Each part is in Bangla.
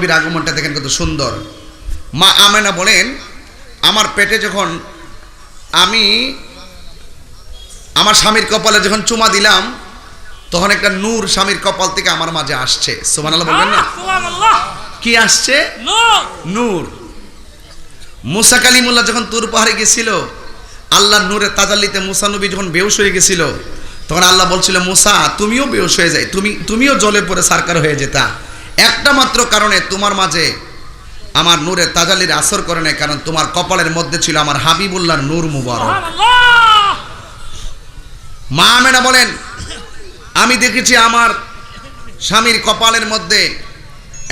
নবীর আগমনটা দেখেন কত সুন্দর। মা আমেনা বলেন আমার পেটে যখন আমি আমার স্বামীর কপালে যখন চুমা দিলাম তখন একটা নূর স্বামীর কপাল থেকে আমার মাঝে আসছে। সুবহানাল্লাহ বলবেন না? কি আসছে? নূর। মুসা কালিমুল্লাহ যখন তুর পাহাড়ে গেছিল, আল্লাহর নূরের তাজাল্লিতে মুসা নবী যখন বেহুশ হয়ে গেছিল, তখন আল্লাহ বলছিল মুসা তুমিও বেহুশ হয়ে যাই, তুমিও জলে পড়ে সারকার হয়ে যেতা। একটা মাত্র কারণে তোমার মাঝে আমার নূরের তাজাল্লির আসর করে নাই, কারণ তোমার কপালের মধ্যে ছিল আমার হাবিবুল্লাহর নূর মুবারক। মা আমেনা বলেন আমি দেখেছি আমার স্বামীর কপালের মধ্যে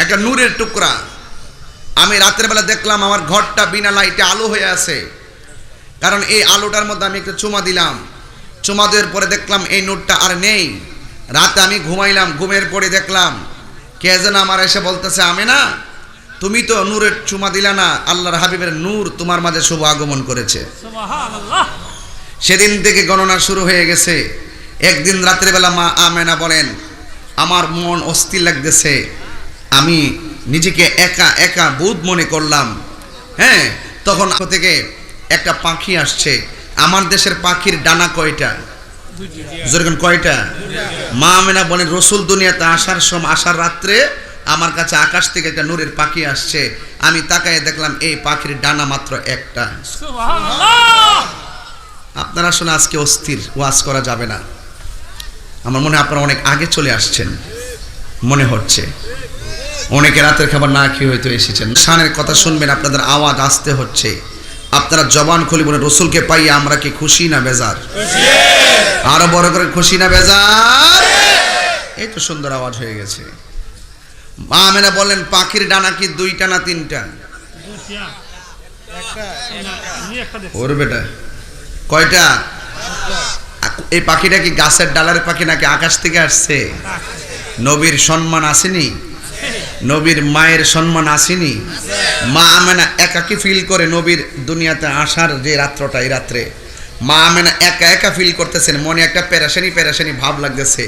একটা নূরের টুকরা। আমি রাতের বেলা দেখলাম আমার ঘরটা বিনা লাইটে আলো হয়ে আছে, কারণ এই আলোটার মধ্যে আমি একটু চুমা দিলাম। চুমা দেওয়ার পরে দেখলাম এই নূরটা আর নেই। রাতে আমি ঘুমাইলাম, ঘুমের পরে দেখলাম কে যেন আমার এসে বলতেছে আমেনা তুমি তো নূরের চুমা দিলা না, আল্লাহর হাবিবের নূর তোমার মাঝে শুভ আগমন করেছে। সুবহানাল্লাহ। সেদিন থেকে গণনা শুরু হয়ে গেছে। একদিন রাতের বেলা মা আমেনা বলেন আমার মন অস্থির লাগতেছে, আমি নিজেকে একা একা বোধ মনে করলাম। হ্যাঁ, তখন থেকে একটা পাখি আসছে। আমার দেশের পাখির ডানা কয়টা? যেরকম কয়টা? মা আমেনা বলেন রসুল দুনিয়াতে আসার রাত্রে আমার কাছে আকাশ থেকে একটা নূরের পাখি আসছে। আমি তাকায় দেখলাম এই পাখির ডানা মাত্র একটা। সুবহানাল্লাহ। আপনারা শুনে আজকে অস্থির, ওয়াজ করা যাবে না। আমার মনে হয় আপনারা অনেক আগে চলে আসছেন মনে হচ্ছে। অনেকে রাতের খাবার না খেয়ে হয়তো এসেছেন। শানের কথা শুনবেন, আপনাদের আওয়াজ আসতে হচ্ছে। আপনারা জবান খুলে বলেন রসুলকে পাইয়ে আমরা কি খুশি না বেজার? আরো বড় করে খুশি না বেজার? এই তো সুন্দর আওয়াজ হয়ে গেছে। মা আমেনা বলেন পাখির ডানা কি দুইটা না তিনটা? ওর বেটা কয়টা? এই পাখিটা কি গাছের ডালের পাখি নাকি আকাশ থেকে আসছে? নবীর সম্মান আসেনি? নবীর মায়ের সম্মান আসেনি? মা আমেনা একাকি ফিল করে নবীর দুনিয়াতে আসার যে রাত্রটা, এই রাত্রে মা আমেনা একা একা ফিল করতেছেন। মনে একটা পেরেশানি ভাব লাগতেছে।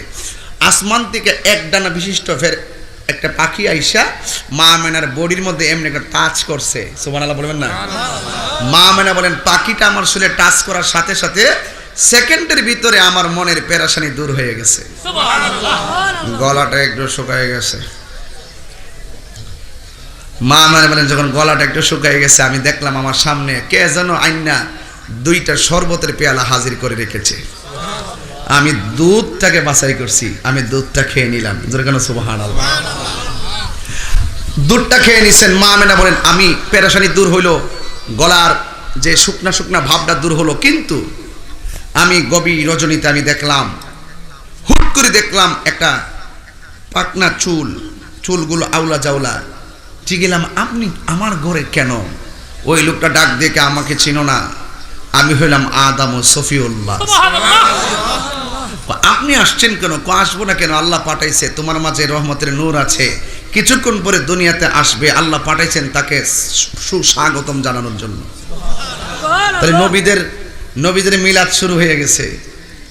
আসমান থেকে এক ডানা বিশিষ্ট ফের একটা পাখি আইসা মা আমেনার বডির মধ্যে এমনি একটা টাচ করছে। সুবহানাল্লাহ বলবেন না? মা আমেনা বলেন পাখিটা আমার শরীরে টাচ করার সাথে সাথে সেকেন্ডের ভিতরে আমার মনের পেরেশানি দূর হয়ে গেছে। সুবহানাল্লাহ। গলাটা একটু শুকায় গেছে। মা আমেনা বলেন যখন গলাটা একটু শুকায় গেছে আমি দেখলাম আমার সামনে কে যেন আইনা দুইটা শরবতের পেয়ালা হাজির করে রেখেছে। আমি দুধটাকে বাছাই করছি, আমি দুধটা খেয়ে নিলাম। যেরকম সুবহানাল্লাহ। দুধটা খেয়ে নিছেন। মা আমেনা বলেন আমি পেরেশানি দূর হইলো, গলার যে শুকনা ভাবটা দূর হলো, কিন্তু আমি গভীর রজনীতে আমি দেখলাম, হুট করে দেখলাম একটা পাকনা চুলগুলো আউলা জাউলা। জিগেলাম আপনি আমার ঘরে কেন? ওই লোকটা ডাক দেখে আমাকে চিনো না, আমি হইলাম আদম ও সফিউল্লাহ। আপনি আসছেন কেন? আসবো না কেন? আল্লাহ পাঠাইছে, তোমার মাঝে রহমতের নূর আছে, কিছুক্ষণ পরে দুনিয়াতে আসবে, আল্লাহ পাঠাইছেন তাকে সুস্বাগতম জানানোর জন্য। তাহলে নবীদের মিলাদ শুরু হয়ে গেছে,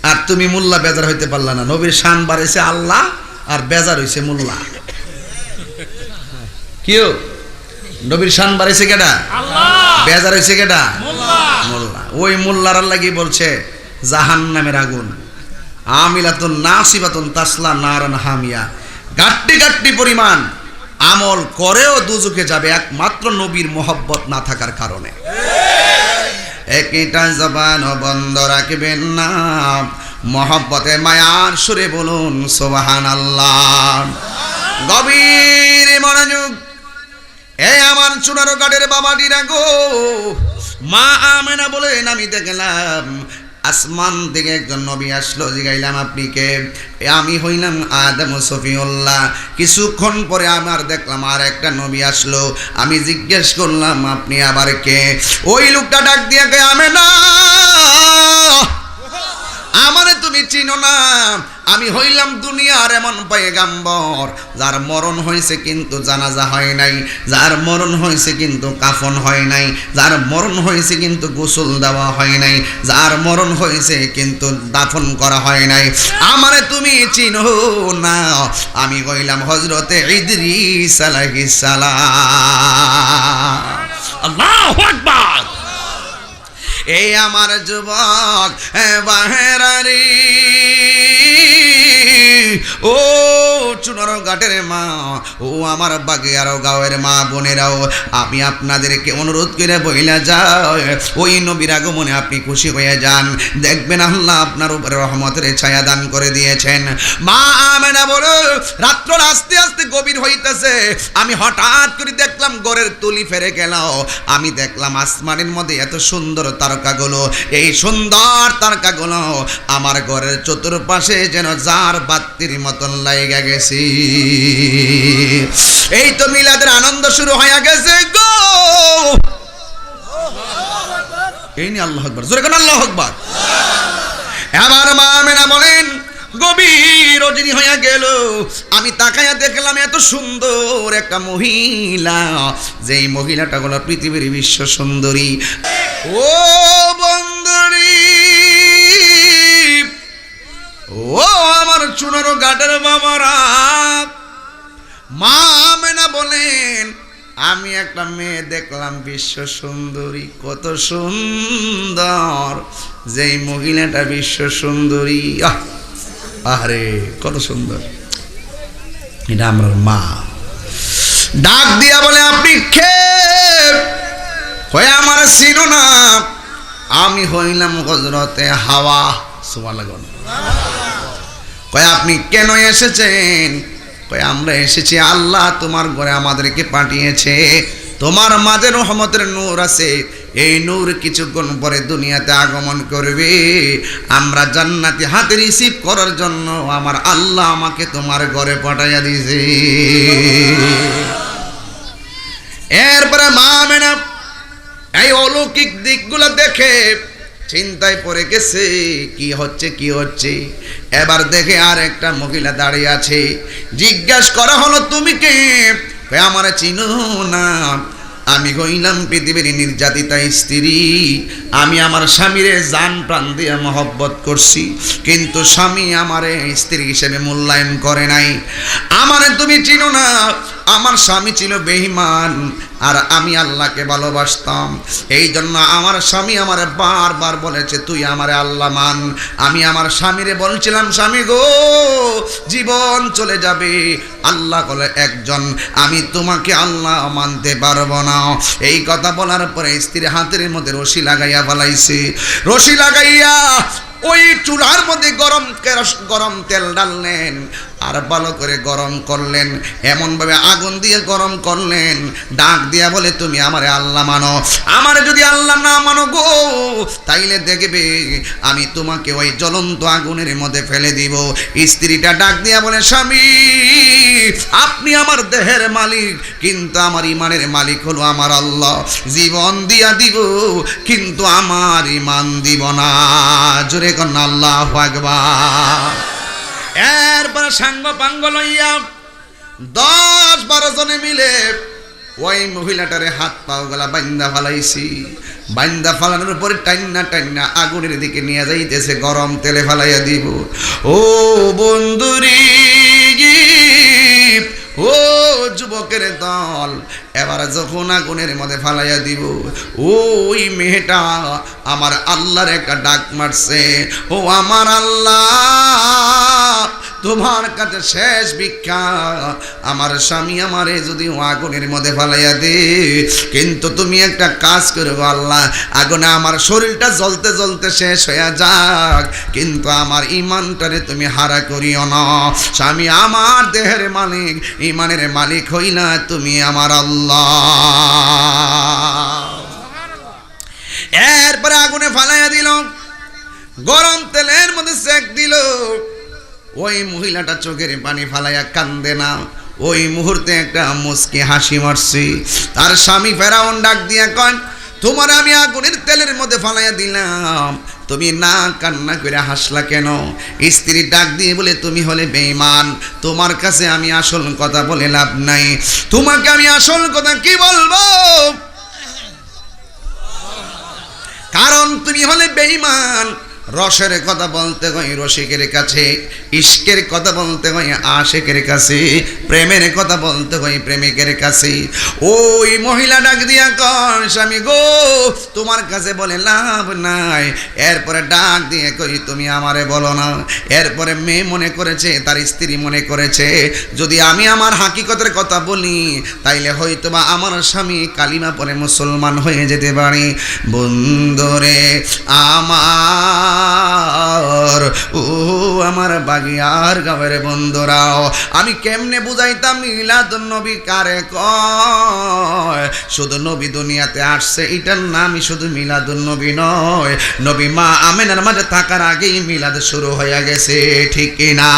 আর তুমি মোল্লা বেজার হইতে পারলা না। নবীর শান বাড়াইছে আল্লাহ, আর বেজার হইছে মোল্লা। কেউ নবীর শান বাড়াইছে কেডা? আল্লাহ। বেজার হইছে কেডা? মোল্লা। ওই মোল্লার আল্লাহ কি বলছে? জাহান্নামের আগুন, আমিলাতুন নাসিবাতুন তাসলা নারান হামিয়া, গাট্টি পরিমাণ আমল করেও দুজকে যাবে একমাত্র নবীর মোহব্বত না থাকার কারণে। একটা জবান বন্ধ রাখবেন না, মোহব্বতে মায়ার সুরে বলুন সুবহানাল্লাহ। গভীর মনোযোগ। এই আমার চুনারো গাড়ের বাবাটিরা গো, মা আমেনা বলেন আমি দেখলাম আসমান থেকে একজন নবী আসলো। জিগাইলাম আপনি কে? আমি হইলাম আদম সফিউল্লাহ। কিছুক্ষণ পরে আমার দেখলাম আর একটা নবী আসলো। আমি জিজ্ঞেস করলাম আপনি আবার কে? ওই লোকটা ডাক দিয়ে কে আমেনা আমারে তুমি চিনো না? আমি হইলাম দুনিয়ার এমন পয়গাম্বর যার মরণ হয়েছে কিন্তু জানাজা হয় নাই, যার মরণ হয়েছে কিন্তু কাফন হয় নাই, যার মরণ হয়েছে কিন্তু গোসল দেওয়া হয় নাই, যার মরণ হয়েছে কিন্তু দাফন করা হয় নাই। আমারে তুমি চিনো না, আমি হইলাম হযরতে ইদ্রিস আলাইহিস সালাম। আল্লাহু আকবার। এই আমার যুবক বাহেরারি, ও চুনারো ঘাটের মা, ও আমার বাগেয়ারও গাঁয়ের মা বোনেরাও, আমি আপনাদেরকে অনুরোধ করে বইলা যাই, ওই নবীর আগমনে আপনি খুশি হয়ে যান, দেখবেন আল্লাহ আপনার উপরে রহমতের ছায়া দান করে দিয়েছেন। মা আমেনা বলো, রাত্র আস্তে আস্তে গভীর হইতেছে, আমি হঠাৎ করে দেখলাম ঘরের তুলি ফেরে গেল, আমি দেখলাম আসমানের মধ্যে এত সুন্দর তারকাগুলো, এই সুন্দর তারকাগুলো আমার ঘরের চতুর্পাশে যেন জার বাতির মতন লাইগা গেছে। এই তো মিলাদের আনন্দ শুরু হয়ে গেছে গো। এই নি আল্লাহু আকবার, জোরে কোন আল্লাহু আকবার। আমার মা আমেনা বলেন, গভীর রজনী হয়ে গেল, আমি তাকায়া দেখলাম এত সুন্দর একটা মহিলা, যেই মহিলাটা হলো পৃথিবীর বিশ্ব সুন্দরী। ও বন্দরী, ও আমার চুনারো ঘাটের বাবারা, মা আমেনা বলেন, আমি একটা মেয়ে দেখলাম বিশ্ব সুন্দরী, কত সুন্দর, যেই মহিলাটা বিশ্ব সুন্দরী, আরে কত সুন্দর, এটা আমার মা। ডাক দিয়া বলে, আপনি কে? কয় আমার চিনো না, আমি হইলাম হযরতে হাওয়া। সুবহানাল্লাহ। কয় আপনি কেন এসেছেন? কয় আমরা এসেছি, আল্লাহ তোমার ঘরে আমাদেরকে পাঠিয়েছে, তোমার মাঝে রহমতের নূর আছে, এই নূর কিছুক্ষণ পরে দুনিয়াতে আগমন করবে, আমরা জান্নাতি হাতে রিসিভ করার জন্য আমার আল্লাহ আমাকে তোমার ঘরে পাঠাইয়া দিয়েছে। এরপরে মা আমেনা এই অলৌকিক দিকগুলো দেখে চিন্তায় পড়ে গেছে, কি হচ্ছে কি হচ্ছে। এবার দেখে আর একটা মহিলা দাঁড়িয়ে আছে, জিজ্ঞাসা করা হলো, তুমি কে? আমার চিনো না, আমি হইলাম পৃথিবীর নির্যাতিতা স্ত্রী, আমি আমার স্বামীরে জান প্রাণ দিয়ে মহব্বত করছি, কিন্তু স্বামী আমারে স্ত্রী হিসেবে মূল্যায়ন করে নাই। আমারে তুমি চিনো না, আমার স্বামী ছিল বেঈমান, আর আমি আল্লাহকে ভালোবাসতাম, এই জন্য আমার স্বামী আমারে বারবার বলেছে তুই আমারে আল্লাহ মান। আমি আমার স্বামীরে বলছিলাম, স্বামী গো, জীবন চলে যাবে, আল্লাহ বলে একজন, আমি তোমাকে আল্লাহ মানতে পারবো না। এই কথা বলার পরে স্ত্রীর হাতের মধ্যে রশি লাগাইয়া ফেলাইছে, রশি লাগাইয়া ওই চুলার মধ্যে গরম তেল ডাললেন, আর ভালো করে গরম করলেন, এমনভাবে আগুন দিয়ে গরম করলেন, ডাক দিয়া বলে, তুমি আমারে আল্লাহ মানো, আমারে যদি আল্লাহ না মানো গো, তাইলে দেখবে আমি তোমাকে ওই জ্বলন্ত আগুনের মধ্যে ফেলে দিব। স্ত্রীটা ডাক দিয়া বলে, স্বামী আপনি আমার দেহের মালিক, কিন্তু আমার ইমানের মালিক হলো আমার আল্লাহ, জীবন দিয়া দিব কিন্তু আমার ইমান দিব না। জোরে কোন আল্লাহু আকবার। এরপরে সাঙ্গ পাঙ্গ লইয়া 10-12 জনে মিলে ওই মহিলাটারে হাত পাও গলা বাইন্দা ফালাইছি, বাইন্দা ফালানোর পরে টাইন্না আগুনের দিকে নিয়ে যাইতেছে, গরম তেলে ফালাইয়া দিব। ও বন্ধুরি, ও যুবকের দল, এবার যখন আগুনের মধ্যে ফালাইয়া দিব, ওই মেয়েটা আমার আল্লাহর একটা ডাক মারছে, ও আমার আল্লাহ, তোমার কাছে শেষ ভিক্ষা, আমার স্বামী আমারে যদি আগুনের মধ্যে ফালাইয়া দে, কিন্তু তুমি একটা কাজ করো আল্লাহ, আগুনে আমার শরীরটা জ্বলতে জ্বলতে শেষ হয়ে যাক, কিন্তু আমার ইমানটারে তুমি হারা করিও না। স্বামী আমার দেহের মালিক, ইমানের মালিক হইলা তুমি আমার আল্লাহ। এরপরে আগুনে ফালাইয়া দিল, গরম তেলের মধ্যে সেক দিল, ওই মহিলাটা চোখের পানি ফালাইয়া কান্দে না, ওই মুহূর্তে একটা মুচকি হাসি মারছে। তার স্বামী ফেরাউন ডাক দিয়া কয়, তোমার আমি আগুনের তেলের মধ্যে ফালাইয়া দিলাম, তুমি না কান্না করে হাসলা কেন? স্ত্রী ডাক দিয়ে বলে, তুমি হলে বেঈমান, তোমার কাছে আমি আসল কথা বলে লাভ নাই। তোমাকে আমি আসল কথা কি বলবো, কারণ তুমি হলে বেঈমান। রসের কথা বলতে হয় রসিকের কাছে, ইশকের কথা বলতে হয় আশিকের কাছে, প্রেমের কথা বলতে হয় প্রেমিকের কাছে। ওই মহিলা ডাক দিয়া কর, স্বামী গো তোমার কাছে বলে লাভ নাই। এরপরে ডাক দিয়ে কই, তুমি আমারে বলো না। এরপরে মেয়ে মনে করেছে, তার স্ত্রী মনে করেছে, যদি আমি আমার হাকিকতের কথা বলি তাইলে হয়তোবা আমার স্বামী কালিমা পড়ে মুসলমান হয়ে যেতে পারে। বন্ধুরে আমার, ও আমার বাগিয়ার গাঁয়ের বন্ধুরাও, আমি কেমনে বুঝাইতাম মিলাদুন নবী কারে কয়? শুধু নবী দুনিয়াতে আসছে এটার নামই শুধু মিলাদুন নবী নয়, নবী মা আমেনার মাঝে থাকার আগেই মিলাদ শুরু হয়ে গেছে, ঠিক কিনা?